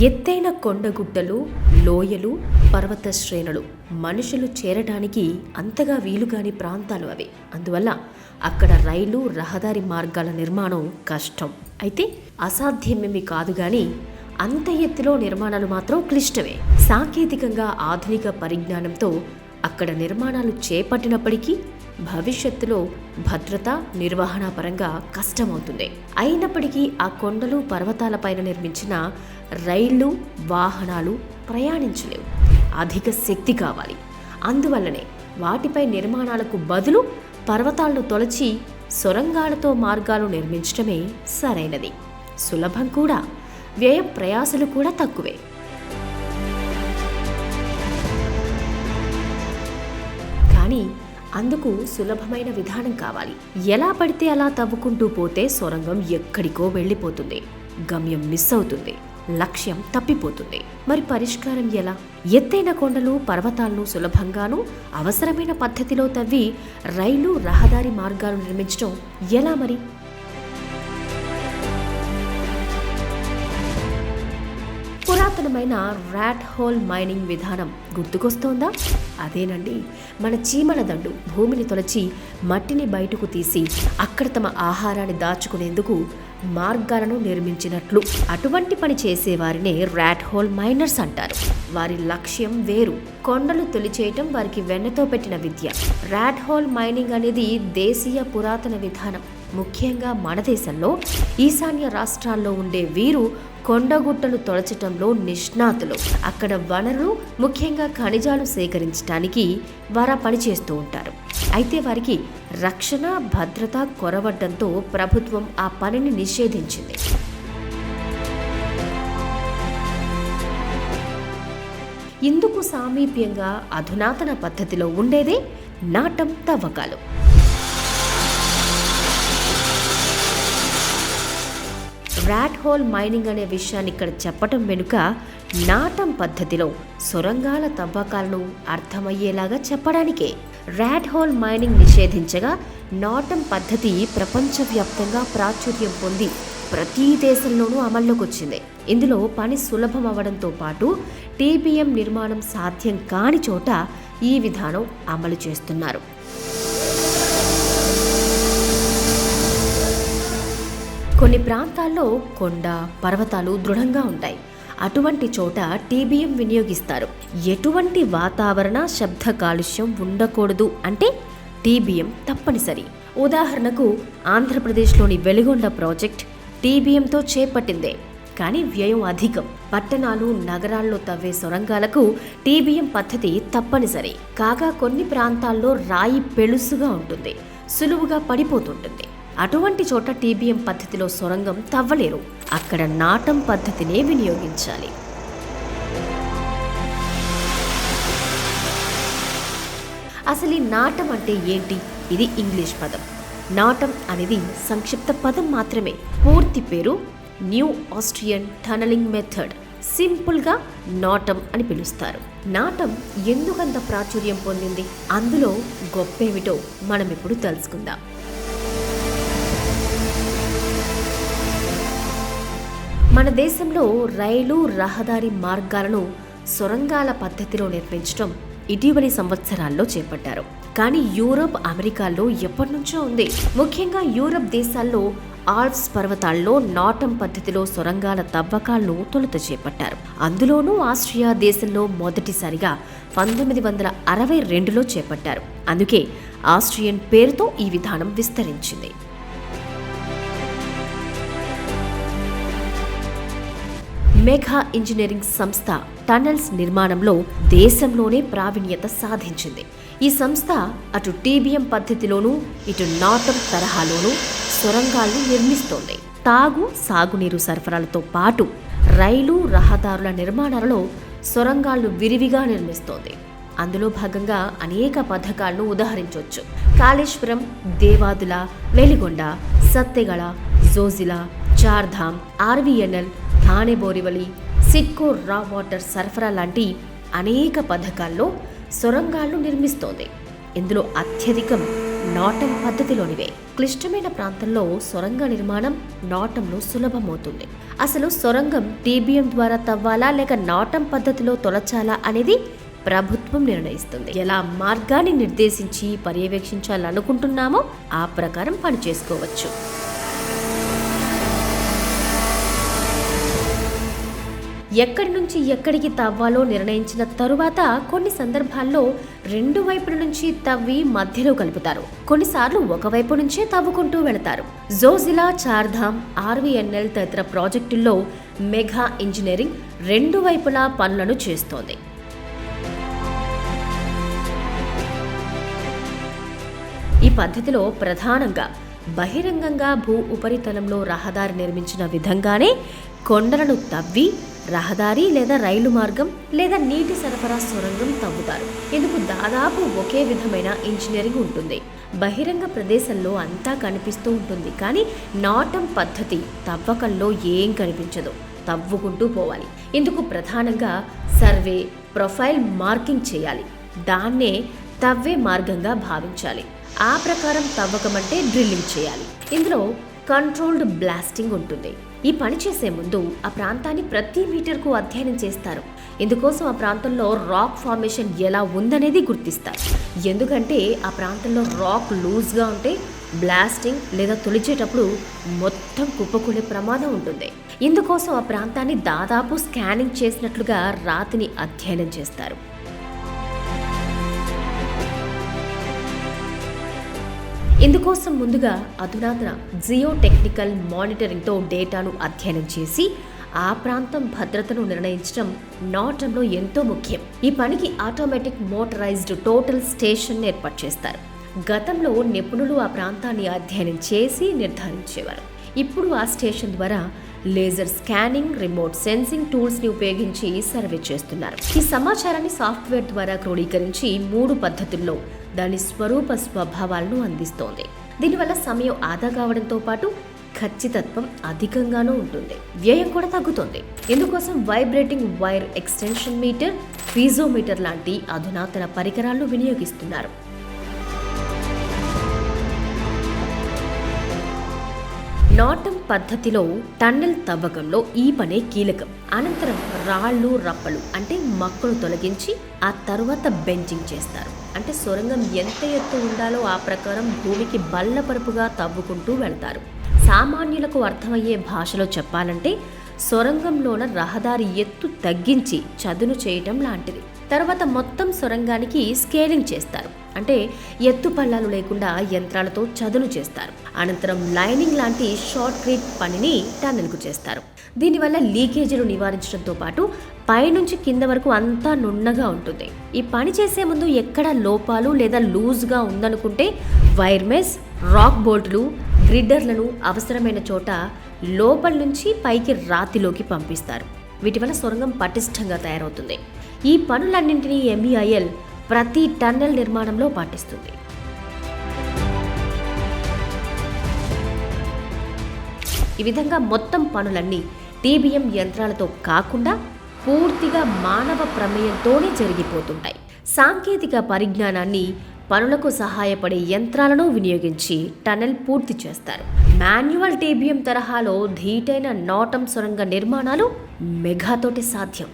ఎత్తైన కొండగుట్టలు, లోయలు, పర్వత శ్రేణులు మనుషులు చేరడానికి అంతగా వీలుగాని ప్రాంతాలు అవి. అందువల్ల అక్కడ రైలు, రహదారి మార్గాల నిర్మాణం కష్టం. అయితే అసాధ్యమేమి కాదు గాని అంత ఎత్తులో నిర్మాణాలు మాత్రం క్లిష్టమే. సాంకేతికంగా ఆధునిక పరిజ్ఞానంతో అక్కడ నిర్మాణాలు చేపట్టినప్పటికీ భవిష్యత్తులో భద్రత, నిర్వహణ పరంగా కష్టమవుతుంది. అయినప్పటికీ ఆ కొండలు, పర్వతాలపైన నిర్మించిన రైళ్లు, వాహనాలు ప్రయాణించలేవు. అధిక శక్తి కావాలి. అందువల్లనే వాటిపై నిర్మాణాలకు బదులు పర్వతాలను తొలచి సొరంగాలతో మార్గాలు నిర్మించడమే సరైనది. సులభం కూడా, వ్యయ ప్రయాసలు కూడా తక్కువే. కానీ అందుకు సులభమైన విధానం కావాలి. ఎలా పడితే అలా తవ్వుకుంటూ పోతే సొరంగం ఎక్కడికో వెళ్ళిపోతుంది, గమ్యం మిస్ అవుతుంది, లక్ష్యం తప్పిపోతుంది. మరి పరిష్కారం ఎలా? ఎత్తైన కొండలు, పర్వతాలను సులభంగాను అవసరమైన పద్ధతిలో తవ్వి రైలు, రహదారి మార్గాలు నిర్మించడం ఎలా మరి? పురాతనమైన ర్యాట్ హోల్ మైనింగ్ విధానం గుర్తుకొస్తోందా? అదేనండి, మన చీమల దండు భూమిని తొలచి మట్టిని బయటకు తీసి అక్కడ తమ ఆహారాన్ని దాచుకునేందుకు మార్గాలను నిర్మించినట్లు. అటువంటి పని చేసేవారినే ర్యాట్ హోల్ మైనర్స్ అంటారు. వారి లక్ష్యం వేరు. కొండలు తొలిచేయటం వారికి వెన్నతో పెట్టిన విద్య. ర్యాట్ హోల్ మైనింగ్ అనేది దేశీయ పురాతన విధానం. ముఖ్యంగా మన దేశంలో ఈశాన్య రాష్ట్రాల్లో ఉండే వీరు కొండగుట్టలు తొలచటంలో నిష్ణాతులు. అక్కడ వనరులు, ముఖ్యంగా ఖనిజాలు సేకరించడానికి వారు పనిచేస్తూ ఉంటారు. అయితే వారికి రక్షణ, భద్రత కొరవడంతో ప్రభుత్వం ఆ పనిని నిషేధించింది. ఇందుకు సామీప్యంగా అధునాతన పద్ధతిలో ఉండేదే నాటం తవ్వకాలు. ర్యాట్ హోల్ మైనింగ్ అనే విషయాన్ని ఇక్కడ చెప్పటం వెనుక నాటం పద్ధతిలో సొరంగాల తవ్వకాలను అర్థమయ్యేలాగా చెప్పడానికే. ర్యాట్ హోల్ మైనింగ్ నిషేధించగా నాటం పద్ధతి ప్రపంచవ్యాప్తంగా ప్రాచుర్యం పొంది ప్రతి దేశంలోనూ అమల్లోకి వచ్చింది. ఇందులో పని సులభం అవ్వడంతో పాటు టీబీఎం నిర్మాణం సాధ్యం కాని చోట ఈ విధానం అమలు చేస్తున్నారు. కొన్ని ప్రాంతాల్లో కొండ, పర్వతాలు దృఢంగా ఉంటాయి. అటువంటి చోట టీబీఎం వినియోగిస్తారు. ఎటువంటి వాతావరణ, శబ్ద కాలుష్యం ఉండకూడదు అంటే టీబీఎం తప్పనిసరి. ఉదాహరణకు ఆంధ్రప్రదేశ్లోని వెలిగొండ ప్రాజెక్ట్ టీబీఎంతో చేపట్టిందే. కానీ వ్యయం అధికం. పట్టణాలు, నగరాల్లో తవ్వే సొరంగాలకు టీబీఎం పద్ధతి తప్పనిసరి. కాగా కొన్ని ప్రాంతాల్లో రాయి పెళుసుగా ఉంటుంది, సులువుగా పడిపోతుంటుంది. అటువంటి చోట టీబీఎం పద్ధతిలో సొరంగం తవ్వలేరు. అక్కడ నాటం పద్ధతినే వినియోగించాలి. అసలు ఈ నాటం అంటే ఏంటి? ఇది ఇంగ్లీష్ పదం. నాటం అనేది సంక్షిప్త పదం మాత్రమే. పూర్తి పేరు న్యూ ఆస్ట్రియన్ టనలింగ్ మెథడ్. సింపుల్గా నాటం అని పిలుస్తారు. నాటం ఎందుకంత ప్రాచుర్యం పొందింది? అందులో గొప్పేమిటో మనం ఇప్పుడు తెలుసుకుందాం. మన దేశంలో రైలు, రహదారి మార్గాలను సొరంగాల పద్ధతిలో నిర్మించడం ఇటీవలి సంవత్సరాల్లో చేపట్టారు. కానీ యూరప్, అమెరికాల్లో ఎప్పటి నుంచో ఉంది. ముఖ్యంగా యూరప్ దేశాల్లో ఆల్ప్స్ పర్వతాల్లో నాటం పద్ధతిలో సొరంగాల తవ్వకాలను తొలుత చేపట్టారు. అందులోనూ ఆస్ట్రియా దేశంలో మొదటిసారిగా 1962లో చేపట్టారు. అందుకే ఆస్ట్రియన్ పేరుతో ఈ విధానం విస్తరించింది. మెగా ఇంజనీరింగ్ సంస్థ టనల్స్ నిర్మాణంలో దేశంలోనే ప్రావీణ్యత సాధించింది. ఈ సంస్థ అటు టీబీఎం పద్ధతిలోనూ, ఇటు నాటం తరహాలోనూ సొరంగాలను నిర్మిస్తోంది. తాగు, సాగునీరు సరఫరాలతో పాటు రైలు, రహదారుల నిర్మాణాలలో సొరంగాలను విరివిగా నిర్మిస్తోంది. అందులో భాగంగా అనేక పథకాలను ఉదాహరించవచ్చు. కాళేశ్వరం, దేవాదుల, వెలిగొండ, సత్తెగళ, జోజిలా, చార్ధామ్, ఆర్వీఎన్ఎల్, థానే బోరివలి, సిడ్కో రా వాటర్ సరఫరా లాంటి అనేక పథకాల్లో సొరంగాలను నిర్మిస్తోంది. ఇందులో అత్యధికం నాటం పద్ధతిలోనివే. క్లిష్టమైన ప్రాంతంలో సొరంగ నిర్మాణం నాటంలో సులభమవుతుంది. అసలు సొరంగం టీబీఎం ద్వారా తవ్వాలా లేక నాటం పద్ధతిలో తొలచాలా అనేది ప్రభుత్వం నిర్ణయిస్తుంది. ఎలా మార్గాన్ని నిర్దేశించి పర్యవేక్షించాలనుకుంటున్నామో ఆ ప్రకారం పనిచేసుకోవచ్చు. ఎక్కడి నుంచి ఎక్కడికి తవ్వాలో నిర్ణయించిన తరువాత కొన్ని సందర్భాల్లో 2 వైపుల నుంచి తవ్వి మధ్యలో కలుపుతారు. కొన్నిసార్లు ఒకవైపు నుంచే తవ్వుకుంటూ వెళతారు. జోజిలా, చార్ధామ్, ఆర్వీఎన్ఎల్ తదితర ప్రాజెక్టుల్లో మెగా ఇంజనీరింగ్ 2 వైపులా పనులను చేస్తోంది. ఈ పద్ధతిలో ప్రధానంగా బహిరంగంగా భూ ఉపరితలంలో రహదారి నిర్మించిన విధంగానే కొండలను తవ్వి రహదారి లేదా రైలు మార్గం లేదా నీటి సరఫరా సొరంగం తవ్వుతారు. ఇందుకు దాదాపు ఒకే విధమైన ఇంజనీరింగ్ ఉంటుంది. బహిరంగ ప్రదేశంలో అంతా కనిపిస్తూ ఉంటుంది, కానీ నాటం పద్ధతి తవ్వకంలో ఏం కనిపించదు, తవ్వుకుంటూ పోవాలి. ఇందుకు ప్రధానంగా సర్వే, ప్రొఫైల్ మార్కింగ్ చేయాలి. దాన్నే తవ్వే మార్గంగా భావించాలి. ఆ ప్రకారం తవ్వకం అంటే డ్రిల్లింగ్ చేయాలి. ఇందులో కంట్రోల్డ్ బ్లాస్టింగ్ ఉంటుంది. ఈ పని చేసే ముందు ఆ ప్రాంతాన్ని ప్రతి మీటర్కు అధ్యయనం చేస్తారు. ఇందుకోసం ఆ ప్రాంతంలో రాక్ ఫార్మేషన్ ఎలా ఉందనేది గుర్తిస్తారు. ఎందుకంటే ఆ ప్రాంతంలో రాక్ లూజ్గా ఉంటే బ్లాస్టింగ్ లేదా తొలిచేటప్పుడు మొత్తం కుప్పకూలే ప్రమాదం ఉంటుంది. ఇందుకోసం ఆ ప్రాంతాన్ని దాదాపు స్కానింగ్ చేసినట్లుగా రాతిని అధ్యయనం చేస్తారు. ఇందుకోసం ముందుగా అధునాతన జియో టెక్నికల్ మానిటరింగ్తో డేటాను అధ్యయనం చేసి ఆ ప్రాంతం భద్రతను నిర్ణయించడం నాటంలో ఎంతో ముఖ్యం. ఈ పనికి ఆటోమేటిక్ మోటరైజ్డ్ టోటల్ స్టేషన్ ఏర్పాటు చేస్తారు. గతంలో నిపుణులు ఆ ప్రాంతాన్ని అధ్యయనం చేసి నిర్ధారించేవారు. ఇప్పుడు ఆ స్టేషన్ ద్వారా లేజర్ స్కానింగ్, రిమోట్ సెన్సింగ్ టూల్స్ని ఉపయోగించి సర్వే చేస్తున్నారు. ఈ సమాచారాన్ని సాఫ్ట్వేర్ ద్వారా క్రోడీకరించి 3 పద్ధతుల్లో దాని స్వరూప స్వభావాలను అందిస్తోంది. దీనివల్ల సమయం ఆదా కావడంతో పాటు ఖచ్చితత్వం అధికంగానూ ఉంటుంది. వ్యయం కూడా తగ్గుతుంది. ఇందుకోసం vibrating wire extension meter, piezometer లాంటి అధునాతన పరికరాలను వినియోగిస్తున్నారు. నాటం పద్ధతిలో టన్నెల్ తవ్వకంలో ఈ పనే కీలకం. అనంతరం రాళ్ళు, రప్పలు అంటే మక్కలు తొలగించి ఆ తరువాత బెంచింగ్ చేస్తారు. అంటే సొరంగం ఎంత ఎత్తు ఉండాలో ఆ ప్రకారం భూమికి బల్లపరుపుగా తవ్వుకుంటూ వెళ్తారు. సామాన్యులకు అర్థమయ్యే భాషలో చెప్పాలంటే సొరంగంలోన రహదారి ఎత్తు తగ్గించి చదును చేయటం లాంటిది. తర్వాత మొత్తం సొరంగానికి స్కేలింగ్ చేస్తారు. అంటే ఎత్తు పల్లాలు లేకుండా యంత్రాలతో చదును చేస్తారు. అనంతరం లైనింగ్ లాంటి షార్ట్ క్రీట్ పనిని టన్నెల్కు చేస్తారు. దీనివల్ల లీకేజీలు నివారించడంతో పాటు పైనుంచి కింద వరకు అంతా నున్నగా ఉంటుంది. ఈ పని చేసే ముందు ఎక్కడ లోపాలు లేదా లూజ్గా ఉందనుకుంటే వైర్ మెస్, రాక్ బోల్టులు, గ్రిడ్డర్లను అవసరమైన చోట లోపల నుంచి పైకి రాతిలోకి పంపిస్తారు. వీటి వల్ల సొరంగం పటిష్టంగా తయారవుతుంది. ఈ పనులన్నింటినీ MEIL ప్రతి టన్నెల్ నిర్మాణంలో పాటిస్తుంది. ఈ విధంగా మొత్తం పనులన్నీ టీబీఎం యంత్రాలతో కాకుండా పూర్తిగా మానవ ప్రమేయంతోనే జరిగిపోతుంటాయి. సాంకేతిక పరిజ్ఞానాన్ని, పనులకు సహాయపడే యంత్రాలను వినియోగించి టన్నెల్ పూర్తి చేస్తారు. మాన్యువల్ టీబీఎం తరహాలో ధీటైన నాటం సొరంగ నిర్మాణాలు మెగాతోటి సాధ్యం.